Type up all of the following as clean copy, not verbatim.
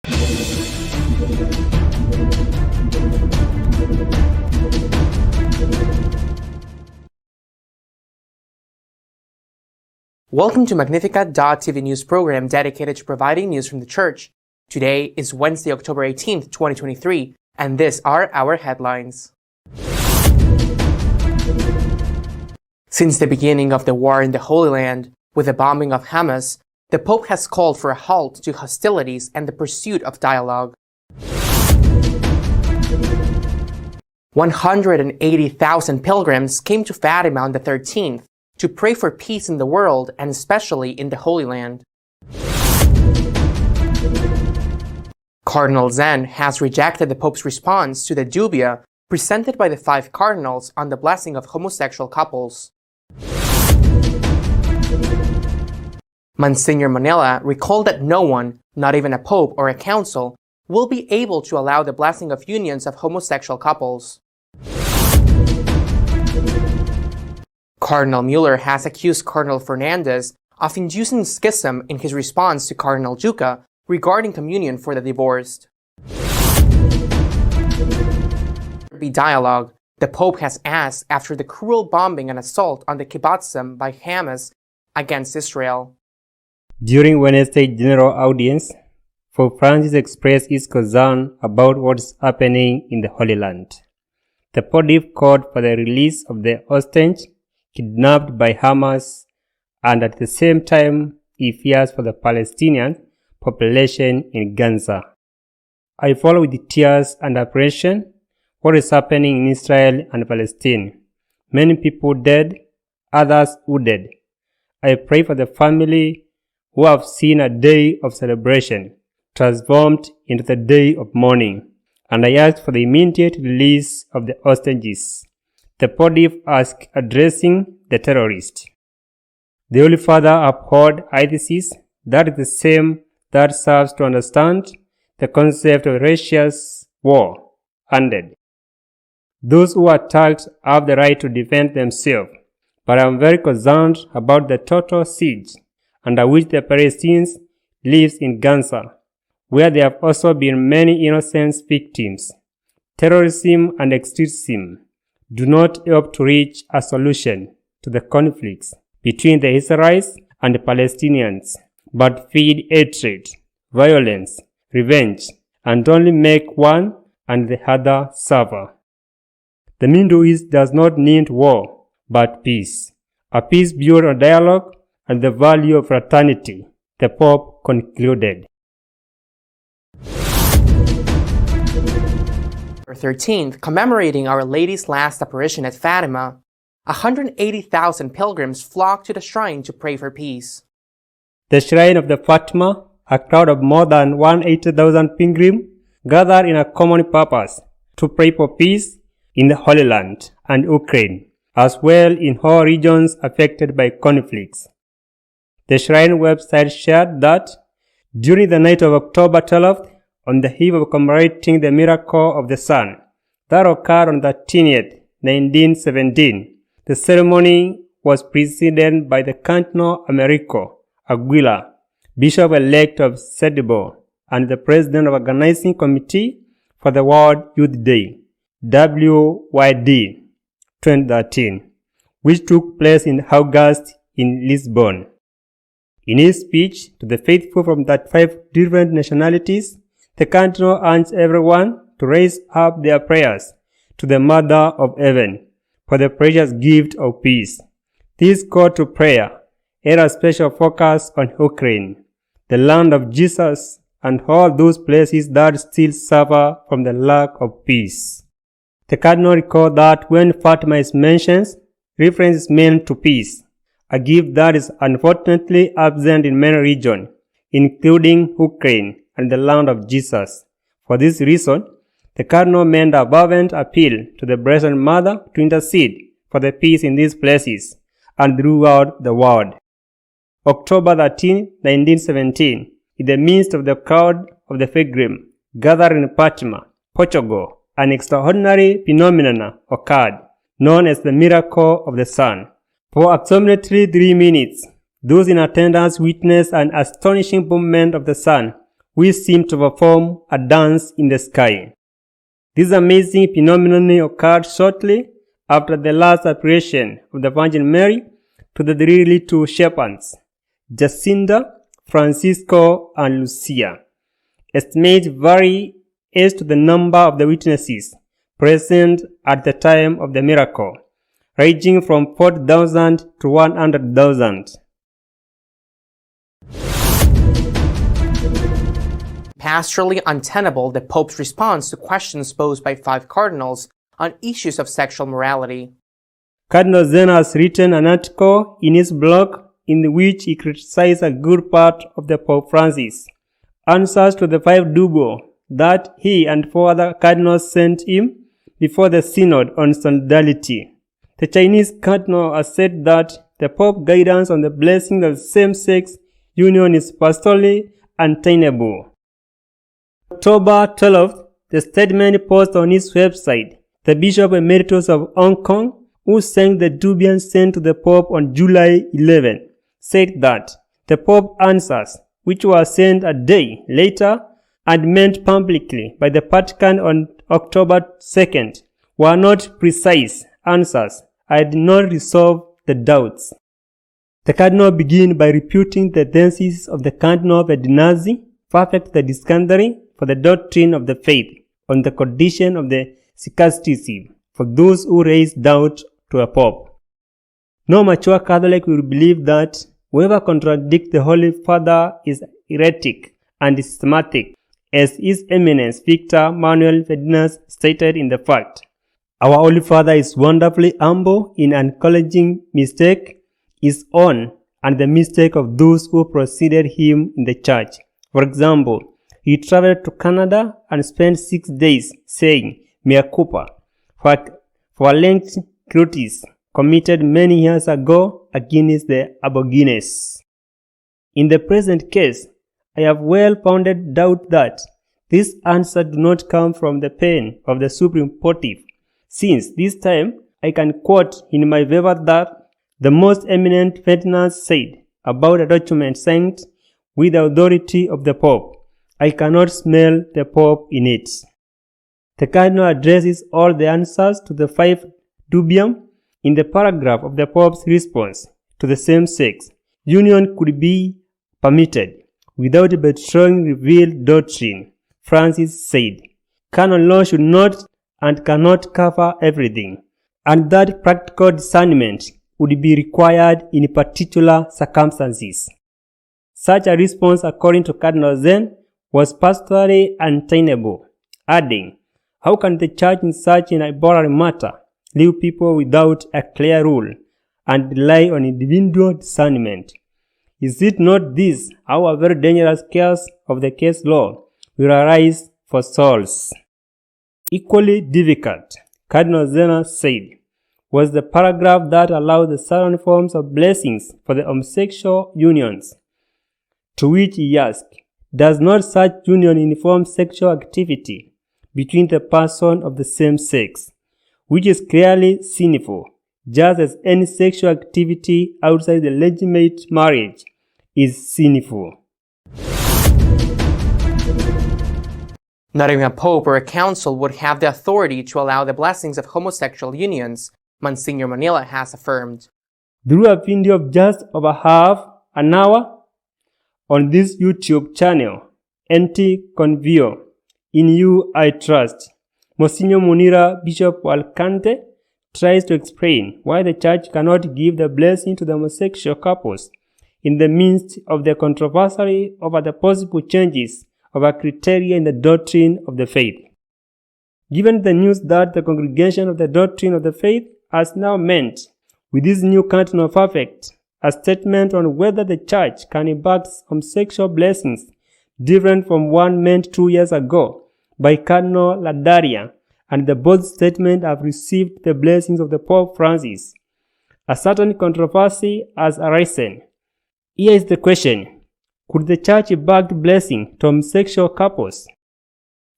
Welcome to Magnificat TV news program dedicated to providing news from the church. Today is Wednesday, October 18th, 2023, and these are our headlines. Since the beginning of the war in the Holy Land, with the bombing of Hamas, the Pope has called for a halt to hostilities and the pursuit of dialogue. 180,000 pilgrims came to Fatima on the 13th to pray for peace in the world and especially in the Holy Land. Cardinal Zen has rejected the Pope's response to the dubia presented by the 5 cardinals on the blessing of homosexual couples. Monsignor Manila recalled that no one, not even a pope or a council, will be able to allow the blessing of unions of homosexual couples. Cardinal Mueller has accused Cardinal Fernandez of inducing schism in his response to Cardinal Juca regarding communion for the divorced. Dialogue, the Pope has asked after the cruel bombing and assault on the kibbutzim by Hamas against Israel. During Wednesday's general audience, Pope Francis expressed his concern about what is happening in the Holy Land. The Pontiff called for the release of the hostages kidnapped by Hamas, and at the same time, he fears for the Palestinian population in Gaza. I follow with tears and apprehension what is happening in Israel and Palestine. Many people dead, others wounded. I pray for the family who have seen a day of celebration transformed into the day of mourning, and I ask for the immediate release of the hostages. The Pontiff asked addressing the terrorists. The Holy Father upheld hypothesis that is the same that serves to understand the concept of righteous war ended. Those who are attacked have the right to defend themselves, but I am very concerned about the total siege under which the Palestinians live in Gaza, where there have also been many innocent victims. Terrorism and extremism do not help to reach a solution to the conflicts between the Israelites and the Palestinians, but feed hatred, violence, revenge, and only make one and the other suffer. The Middle East does not need war, but peace. A peace built on dialogue and the value of fraternity, the Pope concluded. 13th, commemorating Our Lady's last apparition at Fatima, 180,000 pilgrims flocked to the shrine to pray for peace. The shrine of the Fatima, a crowd of more than 180,000 pilgrims, gathered in a common purpose to pray for peace in the Holy Land and Ukraine, as well in all regions affected by conflicts. The shrine website shared that during the night of October 12th, on the eve of commemorating the miracle of the Sun that occurred on the 13th, 1917, the ceremony was preceded by the Cardinal Americo Aguila, Bishop-elect of Sedibor, and the President of the Organizing Committee for the World Youth Day, WYD 2013, which took place in August in Lisbon. In his speech to the faithful from 35 different nationalities, the Cardinal urged everyone to raise up their prayers to the Mother of Heaven for the precious gift of peace. This call to prayer had a special focus on Ukraine, the land of Jesus, and all those places that still suffer from the lack of peace. The Cardinal recalled that when Fatima is mentioned, reference is made to peace, a gift that is unfortunately absent in many regions, including Ukraine and the land of Jesus. For this reason, the Cardinal made a fervent appeal to the Blessed Mother to intercede for the peace in these places and throughout the world. October 13, 1917, in the midst of the crowd of the pilgrims gathered in Fatima, Portugal, an extraordinary phenomenon occurred, known as the miracle of the sun. For approximately 3 minutes, those in attendance witnessed an astonishing movement of the sun, which seemed to perform a dance in the sky. This amazing phenomenon occurred shortly after the last apparition of the Virgin Mary to the three little shepherds, Jacinta, Francisco, and Lucia. Estimates vary as to the number of the witnesses present at the time of the miracle, ranging from 40,000 to 100,000. Pastorally untenable, the Pope's response to questions posed by 5 cardinals on issues of sexual morality. Cardinal Zen has written an article in his blog in which he criticized a good part of the Pope Francis' answers to the 5 dubo that he and 4 other cardinals sent him before the Synod on Solidarity. The Chinese cardinal has said that the Pope's guidance on the blessing of same-sex union is pastorally untenable. October 12th, the statement posted on his website, the Bishop Emeritus of Hong Kong, who sent the dubium sent to the Pope on July 11, said that the Pope's answers, which were sent a day later and meant publicly by the Vatican on October 2nd, were not precise answers and did not resolve the doubts. The Cardinal began by refuting the thesis of the Cardinal of Edinazzi, perfect the discovery for the doctrine of the faith on the condition of the scasticism for those who raise doubt to a Pope. No mature Catholic will believe that whoever contradicts the Holy Father is heretic and systematic, as His Eminence Victor Manuel Ferdinand stated in the fact. Our Holy Father is wonderfully humble in acknowledging mistake, his own and the mistake of those who preceded him in the Church. For example, he traveled to Canada and spent 6 days saying mea culpa for length cruelties committed many years ago against the Aborigines. In the present case, I have well-founded doubt that this answer do not come from the pen of the Supreme Pontiff, since this time I can quote in my favor that the most eminent Ferdinand said about a document signed with the authority of the Pope, I cannot smell the Pope in it. The Cardinal addresses all the answers to the 5 dubium in the paragraph of the Pope's response to the same-sex union could be permitted without betraying revealed doctrine. Francis said, canon law should not and cannot cover everything, and that practical discernment would be required in particular circumstances. Such a response, according to Cardinal Zen, was pastorally untenable, adding, how can the Church in such an immoral matter leave people without a clear rule and rely on individual discernment? Is it not this how a very dangerous case of the case law will arise for souls? Equally difficult, Cardinal Zen said, was the paragraph that allowed the certain forms of blessings for the homosexual unions, to which he asked, does not such union inform sexual activity between the person of the same sex, which is clearly sinful, just as any sexual activity outside the legitimate marriage is sinful? Not even a pope or a council would have the authority to allow the blessings of homosexual unions, Monsignor Manila has affirmed. Through a video of just over half an hour on this YouTube channel, Enti Convio, In You I Trust, Monsignor Munira, Bishop Alcante, tries to explain why the Church cannot give the blessing to the homosexual couples in the midst of the controversy over the possible changes of a criteria in the doctrine of the faith. Given the news that the Congregation of the Doctrine of the Faith has now meant, with this new Canton of Affect, a statement on whether the Church can impart homosexual blessings different from one meant 2 years ago by Cardinal Ladaria, and the both statement have received the blessings of the Pope Francis. A certain controversy has arisen. Here is the question: could the Church impart blessing to homosexual couples?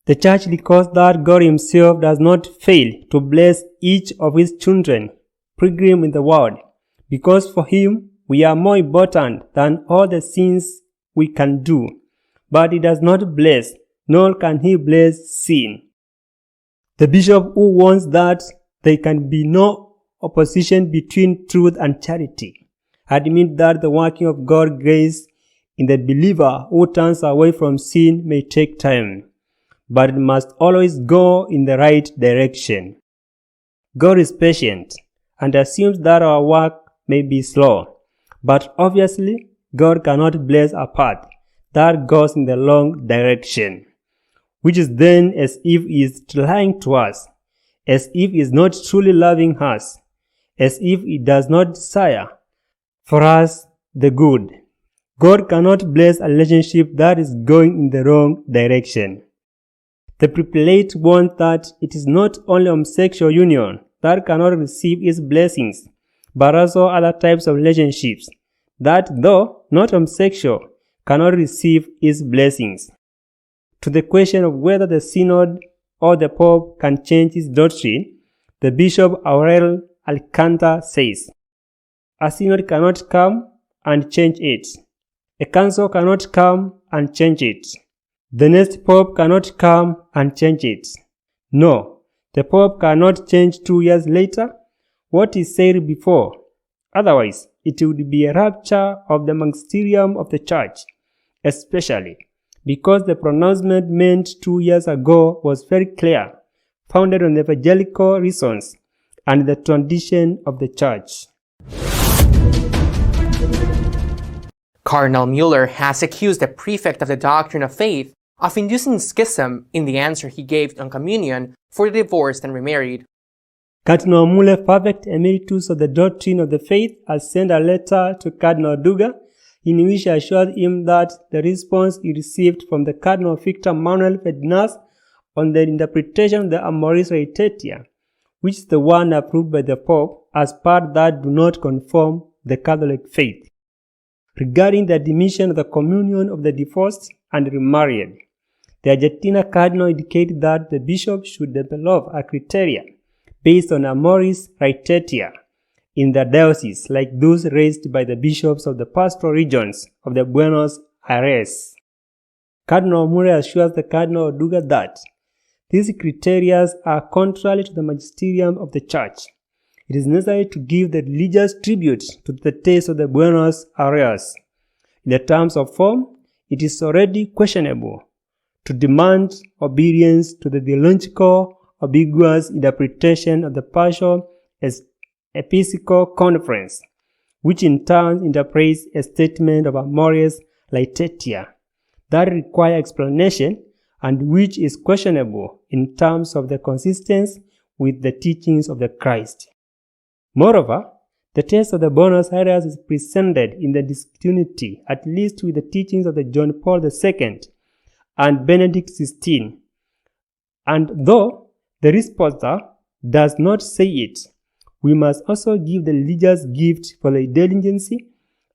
The Church records that God Himself does not fail to bless each of His children, pilgrim in the world, because for Him we are more important than all the things we can do. but he does not bless, nor can he bless sin. The bishop who wants that there can be no opposition between truth and charity admit that the working of God's grace in the believer who turns away from sin may take time, but it must always go in the right direction. God is patient and assumes that our work may be slow, but obviously God cannot bless a path that goes in the wrong direction, which is then as if He is lying to us, as if He is not truly loving us, as if He does not desire for us the good. God cannot bless a relationship that is going in the wrong direction. The prelate warns that it is not only homosexual union that cannot receive His blessings, but also other types of relationships that, though not homosexual, cannot receive His blessings. To the question of whether the synod or the pope can change his doctrine, the Bishop Aurel Alcanta says, "A synod cannot come and change it. A council cannot come and change it. The next pope cannot come and change it. No, the pope cannot change 2 years later what he said before. Otherwise, it would be a rupture of the magisterium of the church, especially because the pronouncement made 2 years ago was very clear, founded on evangelical reasons and the tradition of the church." Cardinal Mueller has accused the prefect of the doctrine of faith of inducing schism in the answer he gave on communion for the divorced and remarried. Cardinal Mueller, Prefect Emeritus of the Doctrine of the Faith, has sent a letter to Cardinal Duga in which he assured him that the response he received from the Cardinal Victor Manuel Ferdinand on the interpretation of the Amoris Laetitia, which is the one approved by the Pope as part that do not conform the Catholic faith, regarding the admission of the communion of the divorced and remarried. The Argentina Cardinal indicated that the bishop should develop a criteria based on Amoris Laetitia in the diocese, like those raised by the bishops of the pastoral regions of the Buenos Aires. Cardinal Murray assures the Cardinal Duga that these criteria are contrary to the magisterium of the Church. It is necessary to give the religious tribute to the taste of the Buenos Aires. In the terms of form, it is already questionable to demand obedience to the theological ambiguous interpretation of the partial Episcopal Conference, which in turn interprets a statement of Amoris Laetitia that requires explanation and which is questionable in terms of the consistency with the teachings of the Christ. Moreover, the text of the Buenos Aires is presented in the discontinuity, at least with the teachings of the John Paul II and Benedict XVI. And though the responser does not say it, we must also give the religious gift for the diligence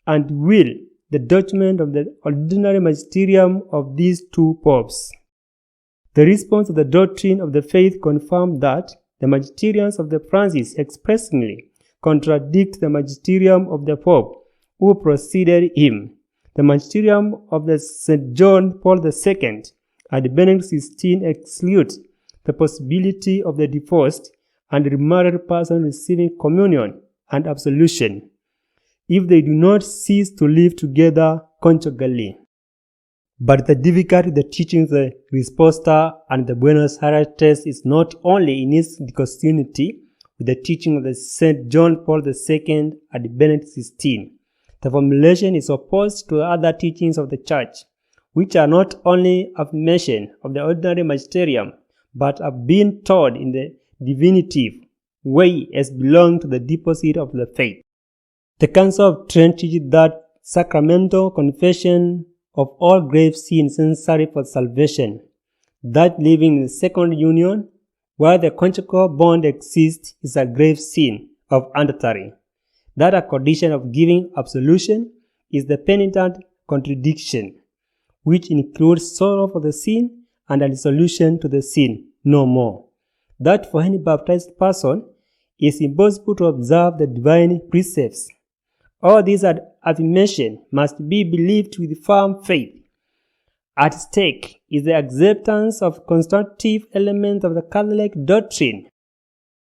and will the document of the ordinary magisterium of these two popes. The response of the doctrine of the faith confirmed that the magisteriums of the Francis expressly contradict the magisterium of the Pope who preceded him. The magisterium of the St. John Paul II and Benedict XVI excludes the possibility of the divorced and remarried person receiving communion and absolution if they do not cease to live together conjugally. But the difficulty of the teachings of the Resposta and the Buenos Aires test is not only in its discontinuity with the teaching of the St. John Paul II and Benedict XVI. The formulation is opposed to the other teachings of the Church, which are not only affirmation of the ordinary magisterium, but have been taught in the divinative way as belong to the deposit of the faith. The Council of Trent teaches that sacramental confession of all grave sins necessary for salvation, that living in the second union where the conjugal bond exists is a grave sin of adultery, that a condition of giving absolution is the penitent contradiction, which includes sorrow for the sin and a resolution to the sin no more, that for any baptized person it is impossible to observe the divine precepts. All these affirmations must be believed with firm faith, At stake is the acceptance of constitutive elements of the Catholic doctrine.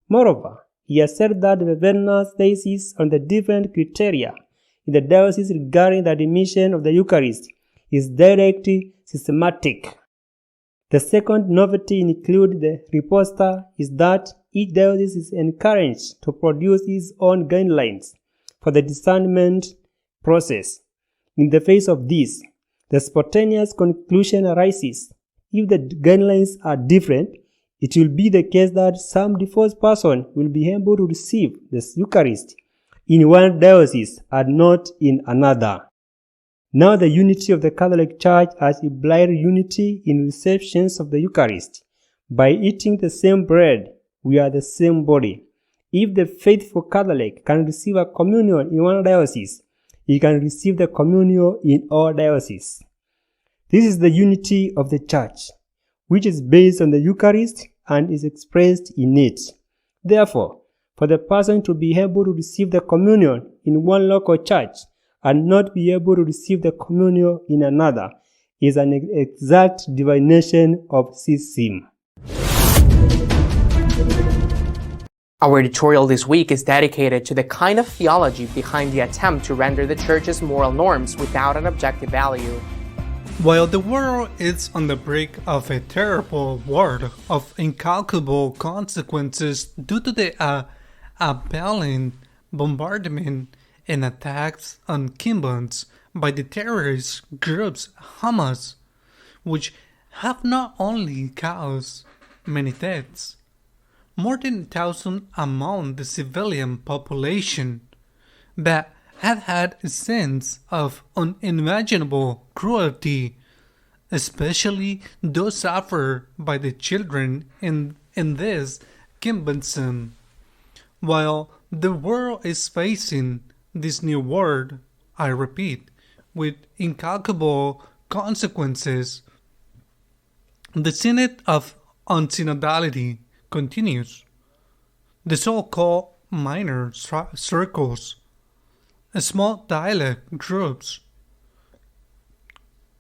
Moreover, he has said that the Vener's thesis on the different criteria in the diocese regarding the admission of the Eucharist is directly systematic. The second novelty included the riposta is that each diocese is encouraged to produce its own guidelines for the discernment process. In the face of this, the spontaneous conclusion arises: if the guidelines are different, it will be the case that some default person will be able to receive the Eucharist in one diocese and not in another. Now the unity of the Catholic Church has implied unity in receptions of the Eucharist. By eating the same bread, we are the same body. If the faithful Catholic can receive a communion in one diocese, he can receive the communion in all dioceses. This is the unity of the Church, which is based on the Eucharist and is expressed in it. Therefore, for the person to be able to receive the communion in one local church and not be able to receive the communion in another is an exact divination of schism. Our editorial this week is dedicated to the kind of theology behind the attempt to render the Church's moral norms without an objective value. While the world is on the brink of a terrible war of incalculable consequences due to the appalling bombardment and attacks on kibbutz by the terrorist groups Hamas, which have not only caused many deaths, more than 1,000 among the civilian population, but have had a sense of unimaginable cruelty, especially those suffered by the children in this kibbutzim. While the world is facing this new world, I repeat, with incalculable consequences, the Synod on Synodality continues. The so-called minor circles, small dialogue groups,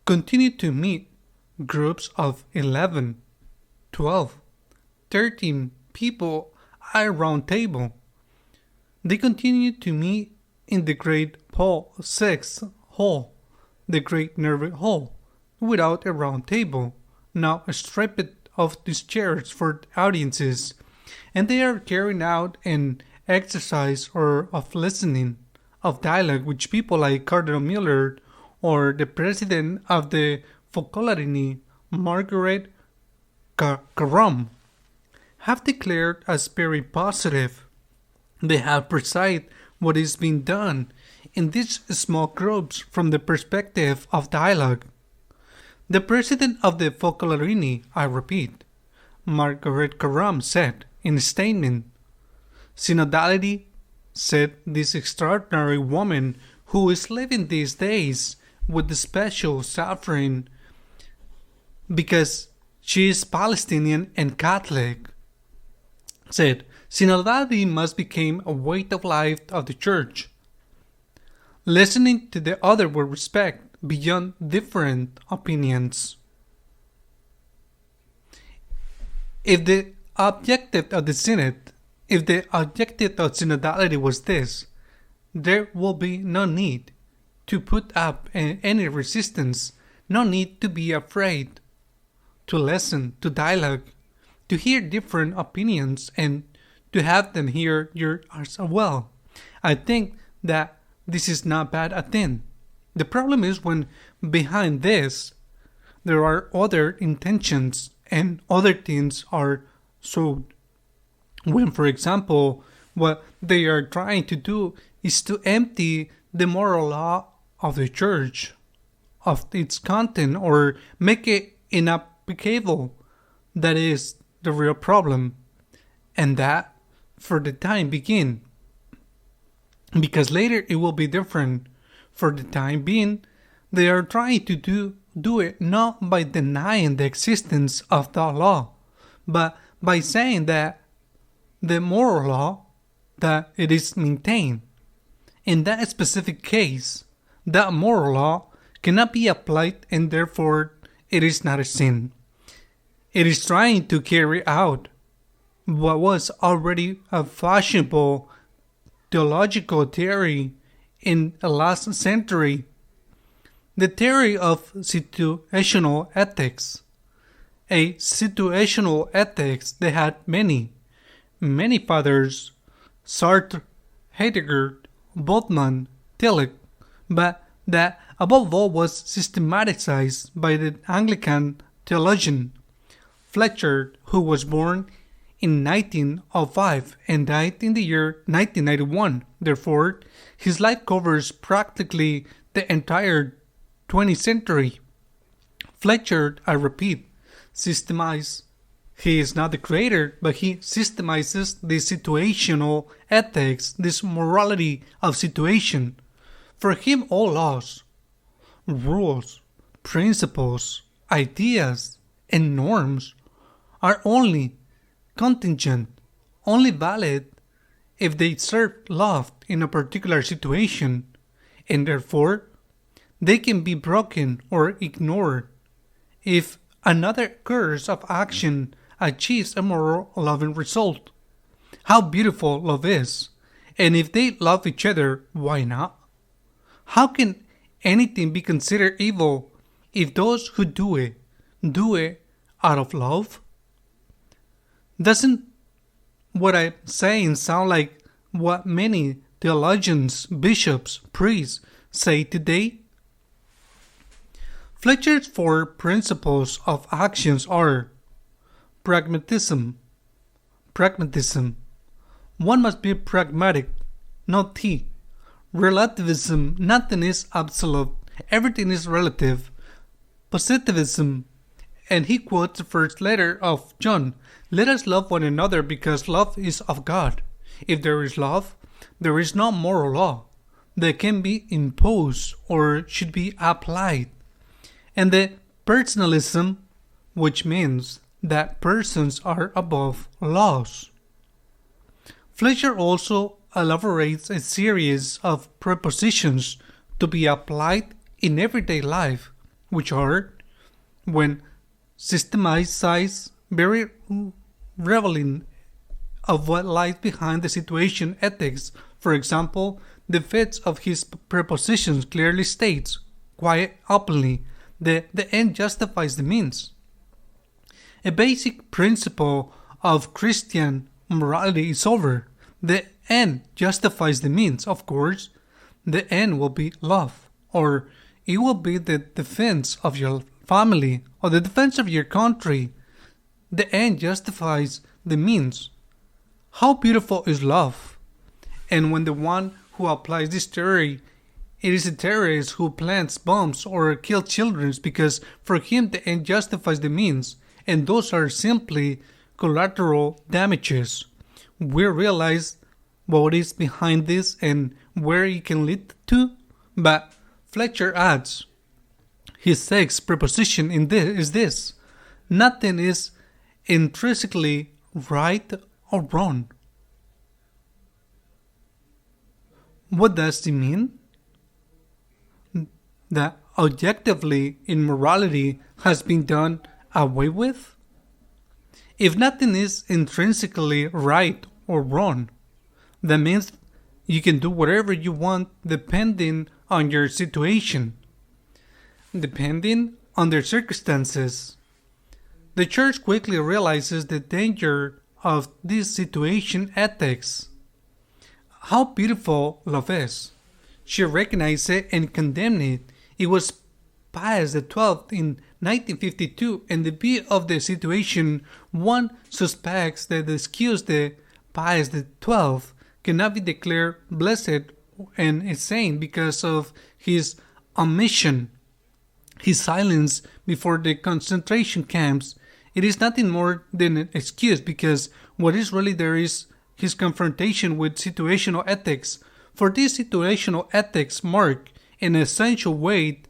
continue to meet. Groups of 11, 12, 13 people at a round table. They continue to meet in the Great Paul VI Hall, the Great Nerve Hall, without a round table, now stripped of these chairs for audiences, and they are carrying out an exercise of listening, of dialogue, which people like Cardinal Muller or the president of the Focolare, Margaret Karam, have declared as very positive. They have precised what is being done in these small groups from the perspective of dialogue. The president of the Focolare, I repeat, Margaret Karam, said in a statement, "Synodality," said this extraordinary woman who is living these days with the special suffering because she is Palestinian and Catholic, said, "Synodality must become a way of life of the Church, listening to the other with respect beyond different opinions." If the objective of synodality was this, there will be no need to put up any resistance, no need to be afraid, to listen, to dialogue, to hear different opinions, and to have them hear yours as well. I think that this is not bad a thing. The problem is when behind this there are other intentions and other things are sold. When, for example, what they are trying to do is to empty the moral law of the Church of its content or make it inapplicable, that is the real problem. And that, for the time being, because later it will be different. For the time being, they are trying to do it not by denying the existence of the law, but by saying that the moral law, that it is maintained. In that specific case, that moral law cannot be applied and therefore it is not a sin. It is trying to carry out what was already a fashionable theological theory in the last century, the theory of situational ethics. A situational ethics that had many fathers, Sartre, Heidegger, Boltzmann, Tillich, but that above all was systematized by the Anglican theologian Fletcher, who was born in 1905 and died in the year 1991. Therefore, his life covers practically the entire 20th century. Fletcher, I repeat, systemized. He is not the creator, but he systemizes the situational ethics, this morality of situation. For him, all laws, rules, principles, ideas, and norms are only contingent, only valid if they serve love in a particular situation, and therefore they can be broken or ignored if another course of action achieves a more loving result. How beautiful love is! And if they love each other, why not? How can anything be considered evil if those who do it out of love? Doesn't what I'm saying sound like what many theologians, bishops, priests say today? Fletcher's 4 principles of actions are pragmatism. One must be pragmatic, not T. Relativism, nothing is absolute, everything is relative. Positivism, and he quotes the first letter of John, let us love one another because love is of God. If there is love, there is no moral law that can be imposed or should be applied. And the personalism, which means that persons are above laws. Fletcher also elaborates a series of prepositions to be applied in everyday life, which are, when systematized, very revealing of what lies behind the situation ethics. For example, the fifth of his prepositions clearly states, quite openly, that the end justifies the means. A basic principle of Christian morality is over. The end justifies the means. Of course, the end will be love, or it will be the defense of your family or the defense of your country. The end justifies the means. How beautiful is love! And when the one who applies this theory, it is a terrorist who plants bombs or kills children, because for him the end justifies the means, and those are simply collateral damages. We realize what is behind this and where it can lead to, but Fletcher adds, his sixth preposition in this is this: nothing is intrinsically right or wrong. What does it mean? That objectively immorality has been done away with? If nothing is intrinsically right or wrong, that means you can do whatever you want depending on your situation, depending on their circumstances. The Church quickly realizes the danger of this situation ethics. How beautiful love is! She recognized it and condemned it. It was Pius XII in 1952, and the view of the situation one suspects that the excuse the Pius XII cannot be declared blessed and a saint because of his omission, his silence before the concentration camps. It is nothing more than an excuse, because what is really there is his confrontation with situational ethics. For this situational ethics mark in essential way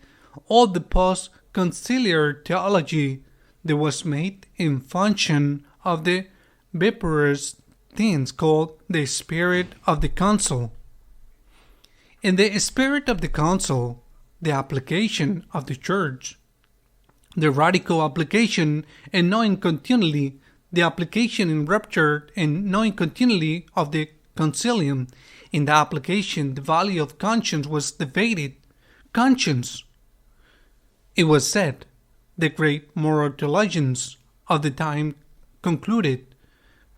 all the post-conciliar theology that was made in function of the vaporous things called the spirit of the council. In the spirit of the council, the application of the Church, the radical application and knowing continually, the application in rapture and knowing continually of the concilium. In the application, the value of conscience was debated. Conscience, it was said, the great moral theologians of the time concluded,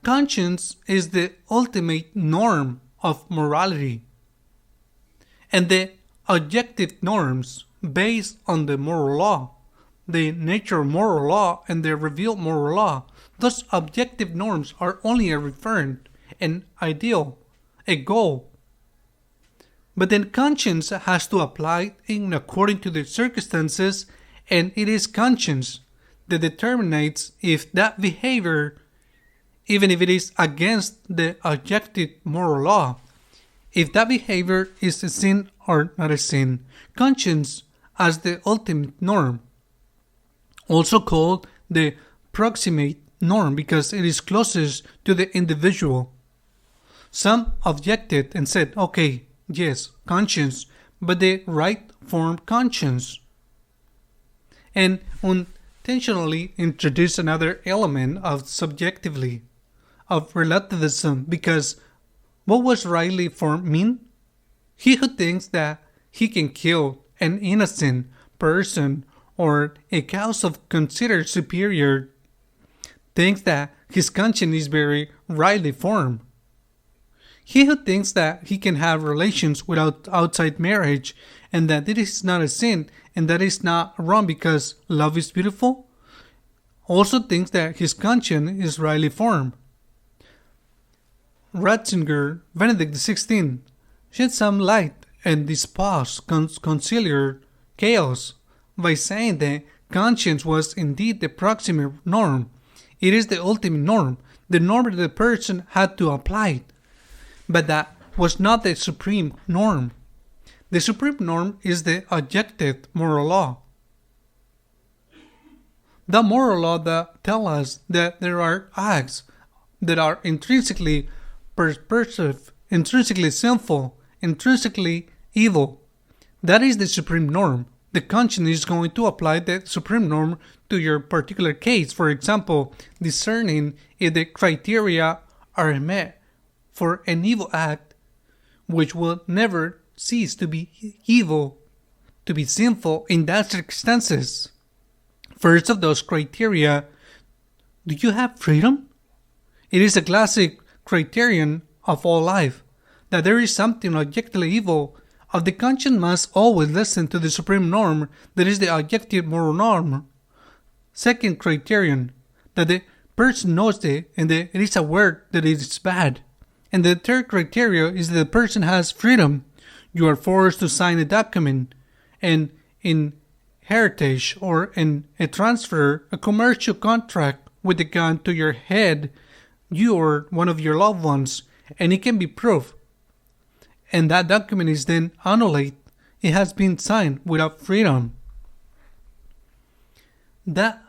conscience is the ultimate norm of morality. And the objective norms based on the moral law, the nature of moral law and the revealed moral law, those objective norms are only a referent, an ideal, a goal. But then conscience has to apply in according to the circumstances, and it is conscience that determines if that behavior, even if it is against the objective moral law, if that behavior is a sin or not a sin. Conscience as the ultimate norm, also called the proximate norm because it is closest to the individual. Some objected and said, okay, yes, conscience, but the right form conscience. And unintentionally introduced another element of subjectively, of relativism, because what was rightly formed mean? He who thinks that he can kill an innocent person or a cause of considered superior thinks that his conscience is very rightly formed. He who thinks that he can have relations without outside marriage and that it is not a sin and that is not wrong because love is beautiful also thinks that his conscience is rightly formed. Ratzinger, Benedict XVI, shed some light and disposed conciliar chaos by saying that conscience was indeed the proximate norm. It is the ultimate norm, the norm that the person had to apply, but that was not the supreme norm. The supreme norm is the objective moral law. The moral law that tells us that there are acts that are intrinsically perversive, intrinsically sinful, intrinsically evil. That is the supreme norm. The conscience is going to apply the supreme norm to your particular case. For example, discerning if the criteria are met for an evil act, which will never cease to be evil, to be sinful in that circumstances. First of those criteria, do you have freedom? It is a classic criterion of all life, that there is something objectively evil. Of the conscience must always listen to the supreme norm, that is the objective moral norm. Second criterion, that the person knows it and that it is aware that it is bad. And the third criteria is that the person has freedom. You are forced to sign a document, and in heritage or in a transfer, a commercial contract with a gun to your head, you or one of your loved ones, and it can be proved. And that document is then annulled. It has been signed without freedom. That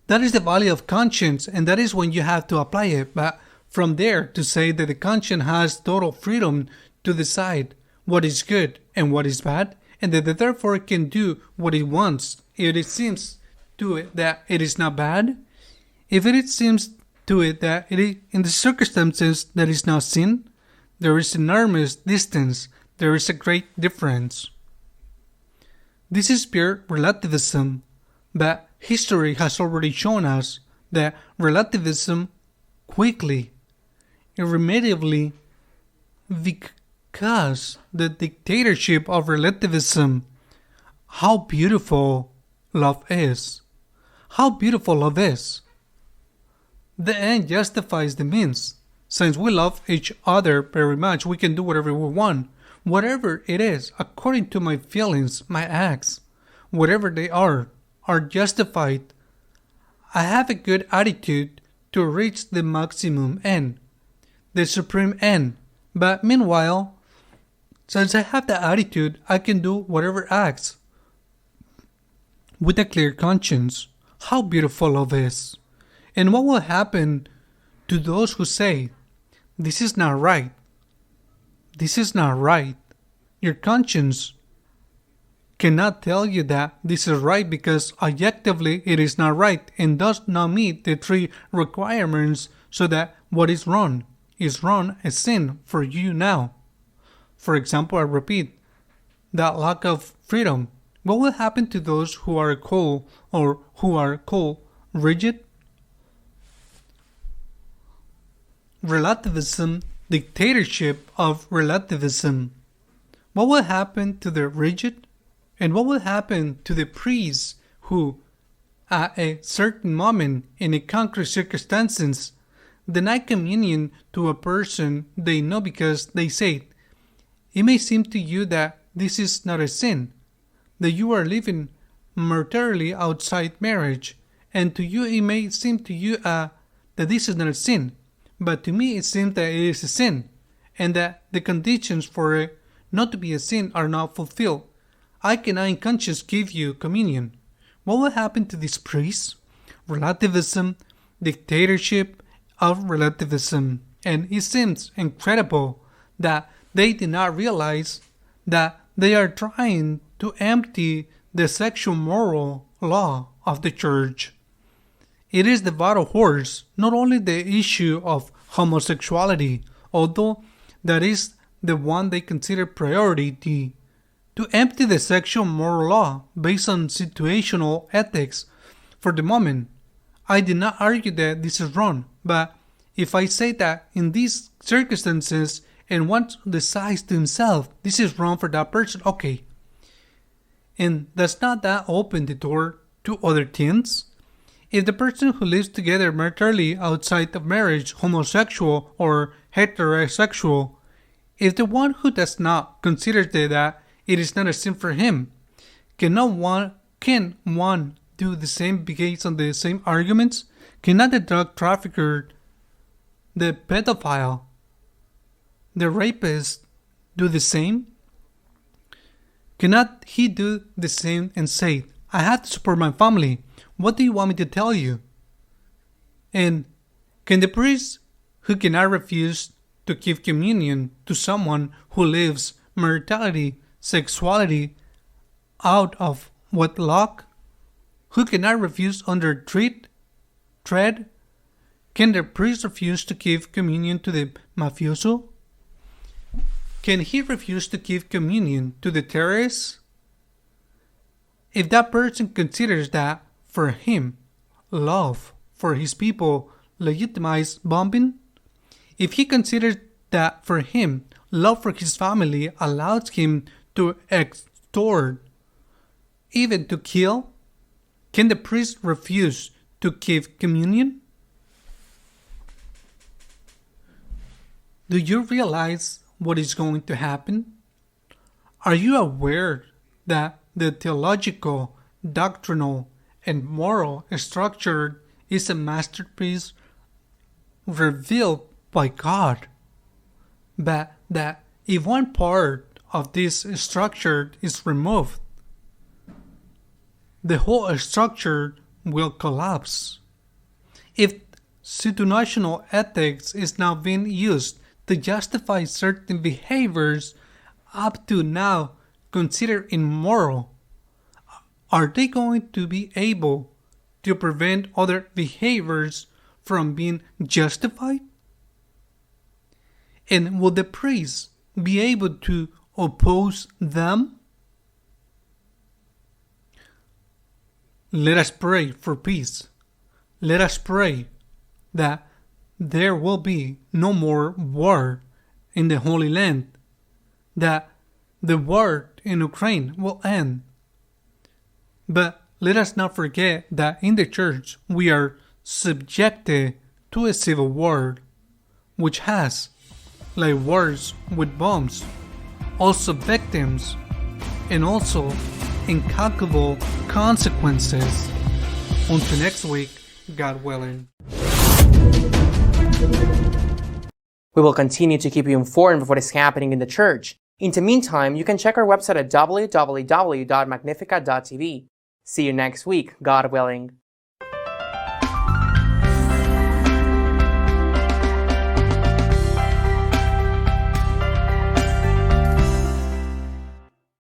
is the value of conscience, and that is when you have to apply it. But from there to say that the conscience has total freedom to decide what is good and what is bad, and that therefore it can do what it wants if it seems to it that it is not bad, if it seems to it that it is in the circumstances that is not sin, there is enormous distance, there is a great difference. This is pure relativism, but history has already shown us that relativism quickly, irremediably, because the dictatorship of relativism, how beautiful love is. How beautiful love is. The end justifies the means. Since we love each other very much, we can do whatever we want. Whatever it is, according to my feelings, my acts, whatever they are justified. I have a good attitude to reach the maximum end, the supreme end. But meanwhile, since I have that attitude, I can do whatever acts with a clear conscience. How beautiful love is. And what will happen to those who say, this is not right. This is not right. Your conscience cannot tell you that this is right because objectively it is not right and does not meet the three requirements, so that what is wrong a sin for you now. For example, I repeat, that lack of freedom. What will happen to those who are cold or who are cold, rigid? Relativism, dictatorship of relativism. What will happen to the rigid? And what will happen to the priests who, at a certain moment in a concrete circumstances, deny communion to a person they know because they say, it may seem to you that this is not a sin, that you are living marital outside marriage, and to you it may seem to you that this is not a sin, but to me it seems that it is a sin, and that the conditions for it not to be a sin are not fulfilled. I cannot in conscience give you communion. What will happen to these priests? Relativism, dictatorship of relativism. And it seems incredible that they did not realize that they are trying to empty the sexual moral law of the church. It is the vital horse, not only the issue of homosexuality, although that is the one they consider priority, to empty the sexual moral law based on situational ethics. For the moment, I did not argue that this is wrong, but if I say that in these circumstances and one decides to himself this is wrong for that person, okay. And does not that open the door to other things? If the person who lives together maritally outside of marriage, homosexual or heterosexual, if the one who does not considers that it is not a sin for him, can one do the same based on the same arguments? Cannot the drug trafficker, the pedophile, the rapist do the same? Cannot he do the same and say, I have to support my family. What do you want me to tell you? And can the priest who cannot refuse to give communion to someone who lives maritality, sexuality out of wedlock, who cannot refuse under tread, can the priest refuse to give communion to the mafioso? Can he refuse to give communion to the terrorist? If that person considers that, for him, love for his people legitimizes bombing, if he considers that for him, love for his family allows him to extort, even to kill, can the priest refuse to give communion? Do you realize what is going to happen? Are you aware that the theological, doctrinal, and moral structure is a masterpiece revealed by God? But that if one part of this structure is removed, the whole structure will collapse. If situational ethics is now being used to justify certain behaviors up to now considered immoral, are they going to be able to prevent other behaviors from being justified? And will the priests be able to oppose them? Let us pray for peace. Let us pray that there will be no more war in the Holy Land, that the war in Ukraine will end. But let us not forget that in the church we are subjected to a civil war, which has, like wars with bombs, also victims and also incalculable consequences. Until next week, God willing. We will continue to keep you informed of what is happening in the church. In the meantime, you can check our website at www.magnificat.tv. See you next week, God willing.